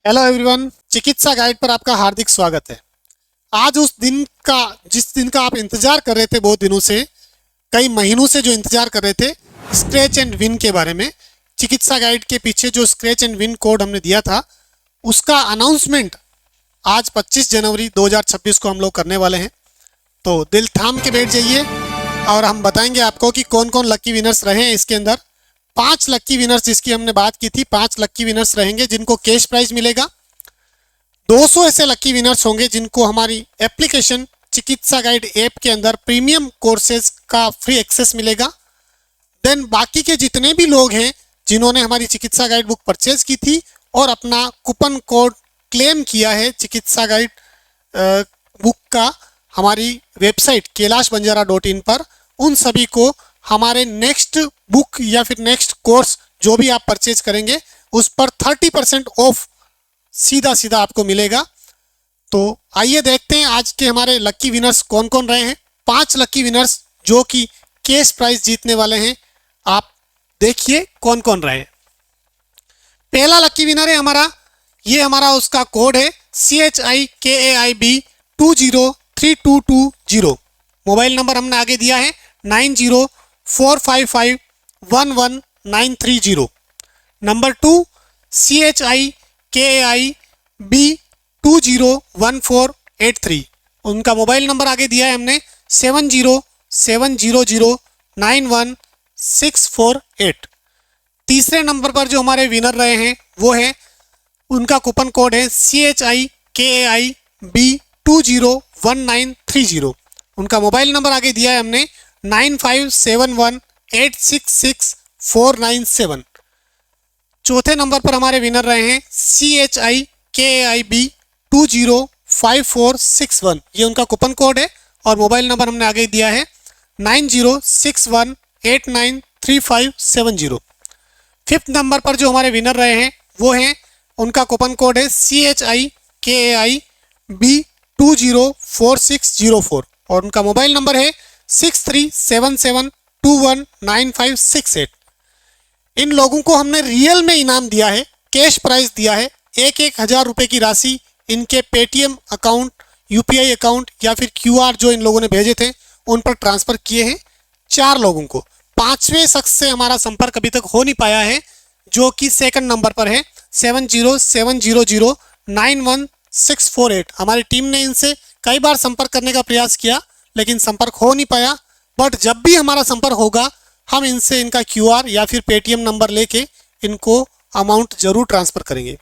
Hello everyone, चिकित्सा guide पर आपका हार्दिक स्वागत है। आज उस दिन का जिस दिन का आप इंतजार कर रहे थे, बहुत दिनों से, कई महीनों से जो इंतजार कर रहे थे, स्क्रैच एंड विन के बारे में। चिकित्सा गाइड के पीछे जो स्क्रैच एंड विन कोड हमने दिया था, उसका अनाउंसमेंट आज 25 जनवरी 2026 को हम लोग करने वाले हैं। तो दिल थाम के बैठ जाइए और हम बताएंगे आपको कि कौन कौन लकी विनर्स रहे हैं इसके अंदर। 5 लक्की विनर्स जिसकी हमने बात की थी, 5 लक्की विनर्स रहेंगे जिनको कैश प्राइज मिलेगा। 200 ऐसे लक्की विनर्स होंगे जिनको हमारी एप्लीकेशन चिकित्सा गाइड ऐप के अंदर प्रीमियम कोर्सेज का फ्री एक्सेस मिलेगा। देन बाकी के जितने भी लोग हैं जिन्होंने हमारी चिकित्सा गाइड बुक परचेज की थी और अपना कूपन कोड क्लेम किया है चिकित्सा गाइड बुक का हमारी वेबसाइट kailashbanjara.in पर, उन सभी को हमारे नेक्स्ट बुक या फिर नेक्स्ट कोर्स जो भी आप परचेज करेंगे उस पर 30% ऑफ सीधा सीधा आपको मिलेगा। तो आइए देखते हैं आज के हमारे लक्की विनर्स कौन कौन रहे हैं। 5 लक्की विनर्स जो कि कैश प्राइज जीतने वाले हैं, आप देखिए कौन कौन रहे हैं। पहला लक्की विनर है हमारा उसका कोड है CHIKAIB 2032220। मोबाइल नंबर हमने आगे दिया है 9045511930। Number 2 CHIKAIB 201483। उनका मोबाइल नंबर आगे दिया है हमने 7070091648। तीसरे नंबर पर जो हमारे विनर रहे हैं वो है, उनका कूपन कोड है CHIKAIB 201930। उनका मोबाइल नंबर आगे दिया है हमने 9571866497। चौथे नंबर पर हमारे विनर रहे हैं CHIKAIB 205461। ये उनका कूपन कोड है और मोबाइल नंबर हमने आगे दिया है 9061893570। फिफ्थ नंबर पर जो हमारे विनर रहे हैं वो हैं, उनका कूपन कोड है CHIKAIB 204604 और उनका मोबाइल नंबर है 6377219568। इन लोगों को हमने रियल में इनाम दिया है, कैश प्राइज दिया है। 1,000 रुपये की राशि इनके पेटीएम अकाउंट, UPI अकाउंट या फिर QR जो इन लोगों ने भेजे थे उन पर ट्रांसफ़र किए हैं 4 लोगों को। 5वें शख्स से हमारा संपर्क अभी तक हो नहीं पाया है, जो कि सेकंड नंबर पर है 7070091648। हमारी टीम ने इनसे कई बार संपर्क करने का प्रयास किया लेकिन संपर्क हो नहीं पाया। बट जब भी हमारा संपर्क होगा हम इनसे इनका QR या फिर पेटीएम नंबर लेके इनको अमाउंट ज़रूर ट्रांसफ़र करेंगे।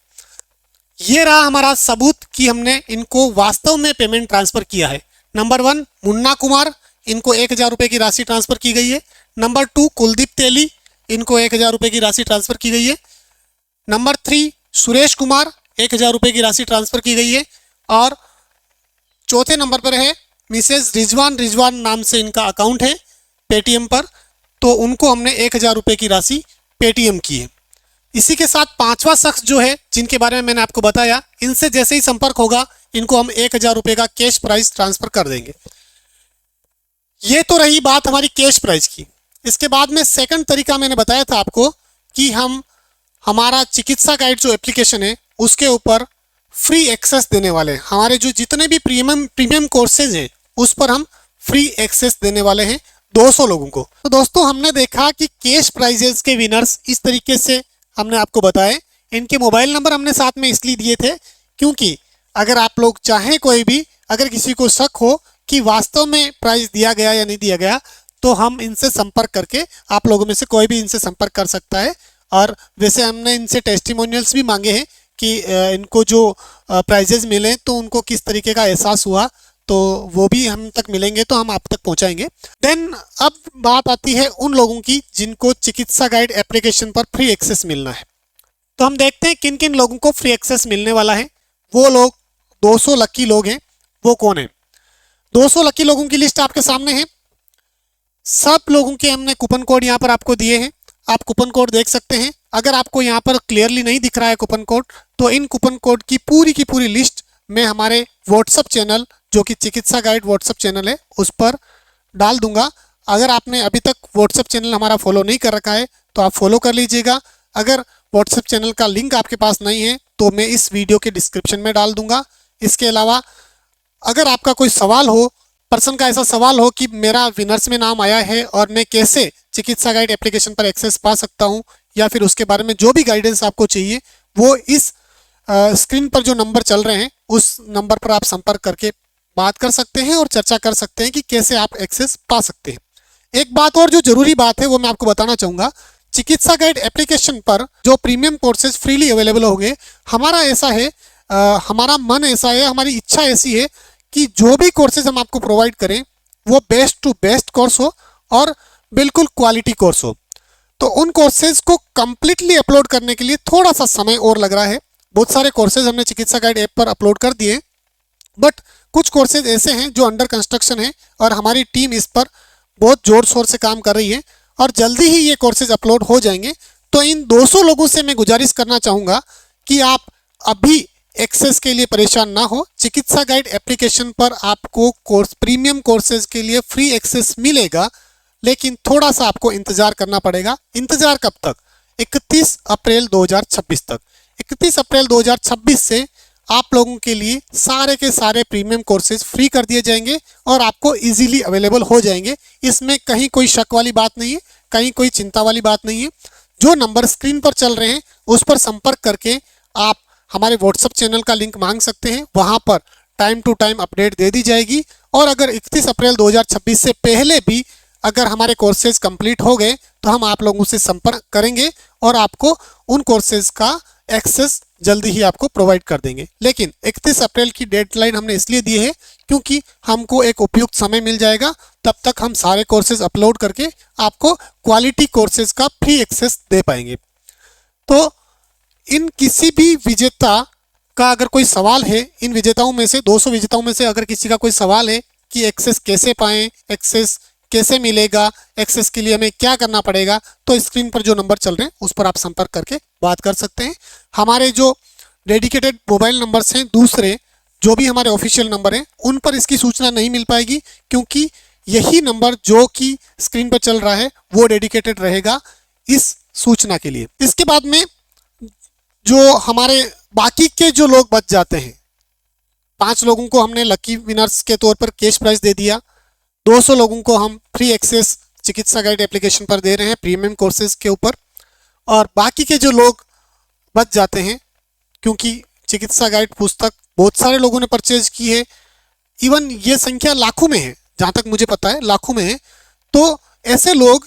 ये रहा हमारा सबूत कि हमने इनको वास्तव में पेमेंट ट्रांसफ़र किया है। नंबर 1 मुन्ना कुमार, इनको 1,000 रुपये की राशि ट्रांसफ़र की गई है। नंबर 2 कुलदीप तेली, इनको 1,000 रुपये की राशि ट्रांसफ़र की गई है। नंबर 3 सुरेश कुमार, 1,000 रुपये की राशि ट्रांसफ़र की गई है। और चौथे नंबर पर है मिसेज रिजवान नाम से इनका अकाउंट है पेटीएम पर, तो उनको हमने 1,000 रुपये की राशि पेटीएम की है। इसी के साथ 5वां शख्स जो है जिनके बारे में मैंने आपको बताया, इनसे जैसे ही संपर्क होगा इनको हम 1,000 रुपये का कैश प्राइज ट्रांसफ़र कर देंगे। ये तो रही बात हमारी कैश प्राइज की। इसके बाद में सेकंड तरीका मैंने बताया था आपको कि हम हमारा चिकित्सा गाइड जो एप्लीकेशन है उसके ऊपर फ्री एक्सेस देने वाले हैं। हमारे जो जितने भी प्रीमियम कोर्सेज हैं उस पर हम फ्री एक्सेस देने वाले हैं 200 लोगों को। तो दोस्तों, हमने देखा कि कैश प्राइजेस के विनर्स इस तरीके से हमने आपको बताए। इनके मोबाइल नंबर हमने साथ में इसलिए दिए थे क्योंकि अगर आप लोग चाहें, कोई भी अगर किसी को शक हो कि वास्तव में प्राइज दिया गया या नहीं दिया गया, तो हम इनसे संपर्क करके, आप लोगों में से कोई भी इनसे संपर्क कर सकता है। और वैसे हमने इनसे टेस्टिमोनियल्स भी मांगे हैं कि इनको जो प्राइजेज मिले तो उनको किस तरीके का एहसास हुआ, तो वो भी हम तक मिलेंगे तो हम आप तक पहुंचाएंगे। देन अब बात आती है उन लोगों की जिनको चिकित्सा गाइड एप्लीकेशन पर फ्री एक्सेस मिलना है। तो हम देखते हैं किन किन लोगों को फ्री एक्सेस मिलने वाला है। वो लोग 200 लक्की लोग हैं, वो कौन है? 200 लक्की लोगों की लिस्ट आपके सामने है। सब लोगों के हमने कूपन कोड यहाँ पर आपको दिए हैं, आप कूपन कोड देख सकते हैं। अगर आपको यहाँ पर क्लियरली नहीं दिख रहा है कूपन कोड, तो इन कूपन कोड की पूरी लिस्ट मैं हमारे व्हाट्सअप चैनल, जो कि चिकित्सा गाइड व्हाट्सअप चैनल है, उस पर डाल दूंगा। अगर आपने अभी तक व्हाट्सअप चैनल हमारा फॉलो नहीं कर रखा है तो आप फॉलो कर लीजिएगा। अगर व्हाट्सएप चैनल का लिंक आपके पास नहीं है तो मैं इस वीडियो के डिस्क्रिप्शन में डाल दूंगा। इसके अलावा अगर आपका कोई सवाल हो, पर्सन का ऐसा सवाल हो कि मेरा विनर्स में नाम आया है और मैं कैसे चिकित्सा गाइड एप्लीकेशन पर एक्सेस पा सकता हूं, या फिर उसके बारे में जो भी गाइडेंस आपको चाहिए, वो इस स्क्रीन पर जो नंबर चल रहे हैं उस नंबर पर आप संपर्क करके बात कर सकते हैं और चर्चा कर सकते हैं कि कैसे आप एक्सेस पा सकते हैं। एक बात और जो जरूरी बात है वो मैं आपको बताना चाहूँगा, चिकित्सा गाइड एप्लीकेशन पर जो प्रीमियम कोर्सेज फ्रीली अवेलेबल होंगे, हमारा ऐसा है, हमारा मन ऐसा है, हमारी इच्छा ऐसी है कि जो भी कोर्सेज हम आपको प्रोवाइड करें वो बेस्ट टू बेस्ट कोर्स हो और बिल्कुल क्वालिटी कोर्स हो। तो उन कोर्सेज को कंप्लीटली अपलोड करने के लिए थोड़ा सा समय और लग रहा है। बहुत सारे कोर्सेज हमने चिकित्सा गाइड ऐप पर अपलोड कर दिए, बट कुछ कोर्सेज ऐसे हैं जो अंडर कंस्ट्रक्शन है और हमारी टीम इस पर बहुत जोर शोर से काम कर रही है और जल्दी ही ये कोर्सेज अपलोड हो जाएंगे। तो इन 200 लोगों से मैं गुजारिश करना चाहूँगा कि आप अभी एक्सेस के लिए परेशान ना हो। चिकित्सा गाइड एप्लीकेशन पर आपको कोर्स प्रीमियम कोर्सेज के लिए फ्री एक्सेस मिलेगा, लेकिन थोड़ा सा आपको इंतज़ार करना पड़ेगा। इंतज़ार कब तक? 31 अप्रैल 2026 तक। 31 अप्रैल 2026 से आप लोगों के लिए सारे के सारे प्रीमियम कोर्सेज फ्री कर दिए जाएंगे और आपको इजीली अवेलेबल हो जाएंगे। इसमें कहीं कोई शक वाली बात नहीं है, कहीं कोई चिंता वाली बात नहीं है। जो नंबर स्क्रीन पर चल रहे हैं उस पर संपर्क करके आप हमारे व्हाट्सएप चैनल का लिंक मांग सकते हैं, वहां पर टाइम टू टाइम अपडेट दे दी जाएगी। और अगर 31 अप्रैल 2026 से पहले भी अगर हमारे कोर्सेज कंप्लीट हो गए तो हम आप लोगों से संपर्क करेंगे और आपको उन कोर्सेज का एक्सेस जल्दी ही आपको प्रोवाइड कर देंगे। लेकिन 31 अप्रैल की डेडलाइन हमने इसलिए दी है क्योंकि हमको एक उपयुक्त समय मिल जाएगा, तब तक हम सारे कोर्सेज अपलोड करके आपको क्वालिटी कोर्सेज का फ्री एक्सेस दे पाएंगे। तो इन किसी भी विजेता का अगर कोई सवाल है, इन विजेताओं में से 200 विजेताओं में से अगर किसी का कोई सवाल है कि एक्सेस कैसे पाएं, एक्सेस कैसे मिलेगा, एक्सेस के लिए हमें क्या करना पड़ेगा, तो स्क्रीन पर जो नंबर चल रहे हैं उस पर आप संपर्क करके बात कर सकते हैं। हमारे जो डेडिकेटेड मोबाइल नंबर्स हैं, दूसरे जो भी हमारे ऑफिशियल नंबर हैं, उन पर इसकी सूचना नहीं मिल पाएगी क्योंकि यही नंबर जो कि स्क्रीन पर चल रहा है वो डेडिकेटेड रहेगा इस सूचना के लिए। इसके बाद में जो हमारे बाकी के जो लोग बच जाते हैं, 5 लोगों को हमने लकी विनर्स के तौर पर कैश प्राइज दे दिया, 200 लोगों को हम फ्री एक्सेस चिकित्सा गाइड एप्लीकेशन पर दे रहे हैं प्रीमियम कोर्सेज के ऊपर, और बाकी के जो लोग बच जाते हैं, क्योंकि चिकित्सा गाइड पुस्तक बहुत सारे लोगों ने परचेज की है, इवन ये संख्या लाखों में है, जहाँ तक मुझे पता है लाखों में है। तो ऐसे लोग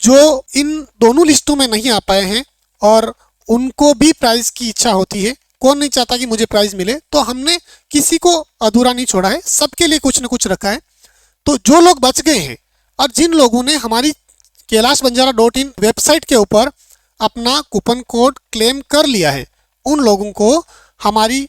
जो इन दोनों लिस्टों में नहीं आ पाए हैं और उनको भी प्राइज की इच्छा होती है, कौन नहीं चाहता कि मुझे प्राइज मिले, तो हमने किसी को अधूरा नहीं छोड़ा है, सबके लिए कुछ न कुछ रखा है। तो जो लोग बच गए हैं और जिन लोगों ने हमारी kailashbanjara.in वेबसाइट के ऊपर अपना कूपन कोड क्लेम कर लिया है, उन लोगों को हमारी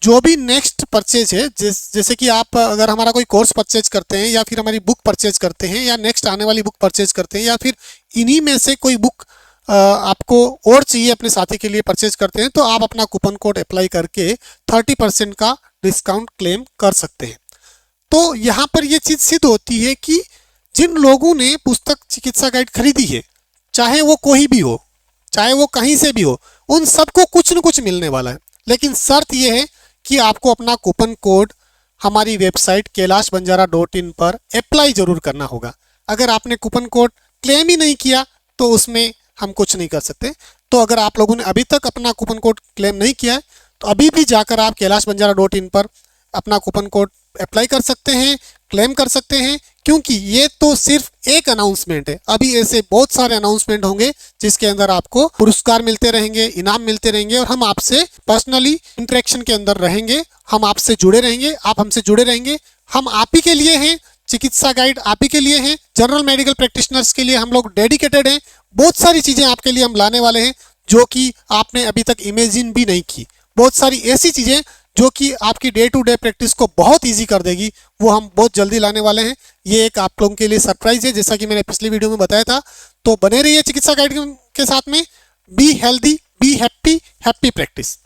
जो भी नेक्स्ट परचेज है, जैसे कि आप अगर हमारा कोई कोर्स परचेज करते हैं या फिर हमारी बुक परचेज करते हैं या नेक्स्ट आने वाली बुक परचेज करते हैं या फिर इन्हीं में से कोई बुक आपको और चाहिए अपने साथी के लिए परचेज करते हैं, तो आप अपना कूपन कोड अप्लाई करके 30% का डिस्काउंट क्लेम कर सकते हैं। तो यहाँ पर ये चीज़ सिद्ध होती है कि जिन लोगों ने पुस्तक चिकित्सा गाइड खरीदी है, चाहे वो कोई भी हो, चाहे वो कहीं से भी हो, उन सबको कुछ न कुछ मिलने वाला है। लेकिन शर्त यह है कि आपको अपना कूपन कोड हमारी वेबसाइट kailashbanjara.in पर अप्लाई जरूर करना होगा। अगर आपने कूपन कोड क्लेम ही नहीं किया तो उसमें हम कुछ नहीं कर सकते। तो अगर आप लोगों ने अभी तक अपना कूपन कोड क्लेम नहीं किया है तो अभी भी जाकर आप kailashbanjara.in पर अपना कूपन कोड अप्लाई कर सकते हैं, क्लेम कर सकते हैं, क्योंकि ये तो सिर्फ एक अनाउंसमेंट है। अभी ऐसे बहुत सारे अनाउंसमेंट होंगे जिसके अंदर आपको पुरस्कार मिलते रहेंगे, इनाम मिलते रहेंगे और हम आपसे पर्सनली इंटरेक्शन के अंदर रहेंगे, हम आपसे जुड़े रहेंगे, आप हमसे जुड़े रहेंगे। हम आप ही के लिए हैं, चिकित्सा गाइड आप ही के लिए हैं, जनरल मेडिकल प्रैक्टिशनर्स के लिए हम लोग डेडिकेटेड हैं। बहुत सारी चीज़ें आपके लिए हम लाने वाले हैं जो कि आपने अभी तक इमेजिन भी नहीं की। बहुत सारी ऐसी चीज़ें जो कि आपकी डे टू डे प्रैक्टिस को बहुत इजी कर देगी, वो हम बहुत जल्दी लाने वाले हैं। ये एक आप लोगों के लिए सरप्राइज है, जैसा कि मैंने पिछली वीडियो में बताया था। तो बने रहिए चिकित्सा गाइड के साथ में। Be healthy, be happy, happy practice.